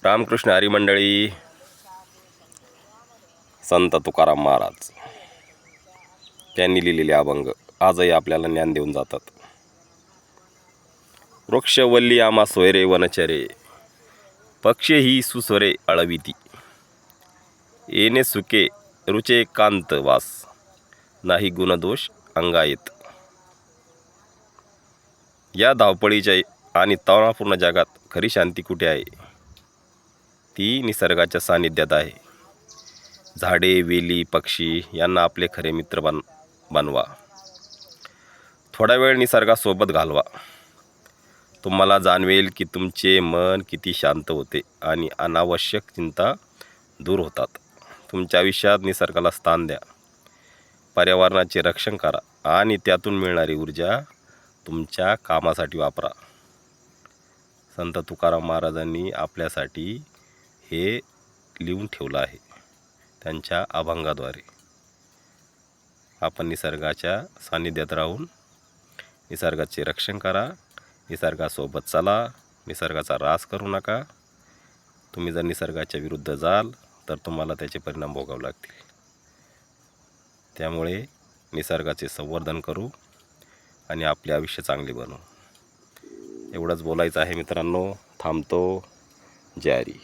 रामकृष्ण हरी मंडळी, संत तुकाराम महाराज त्यांनी लिहिलेले अभंग आजही आपल्याला ज्ञान देऊन जातात. वृक्षवल्ली आम्हा सोयरे वनचरे, पक्षी ही सुस्वरे अळविती. येणे सुके रुचे कांत वास, नाही गुणदोष अंगायत. या धावपळीच्या आणि तणावपूर्ण जगात खरी शांती कुठे आहे? ती निसर्गाच्या सानिध्यात आहे. झाडे, वेली, पक्षी यांना आपले खरे मित्र बनवा. थोडा वेळ निसर्गासोबत घालवा. तुम्हाला जाणवेल की तुमचे मन किती शांत होते आणि अनावश्यक चिंता दूर होतात. तुमच्या आयुष्यात निसर्गाला स्थान द्या. पर्यावरणाचे रक्षण करा आणि त्यातून मिळणारी ऊर्जा तुमच्या कामासाठी वापरा. संत तुकाराम महाराजांनी आपल्यासाठी हे लिहून ठेवलं आहे त्यांच्या अभंगाद्वारे. आपण निसर्गाच्या सानिध्यात राहून निसर्गाचे रक्षण करा, निसर्गासोबत चला, निसर्गाचा ऱ्हास करू नका. तुम्ही जर निसर्गाच्या विरुद्ध जाल तर तुम्हाला त्याचे परिणाम भोगावे लागतील. त्यामुळे निसर्गाचे संवर्धन करू आणि आपले आयुष्य चांगले बनवू. एवढंच बोलायचं आहे मित्रांनो. थांबतो. जय हरी.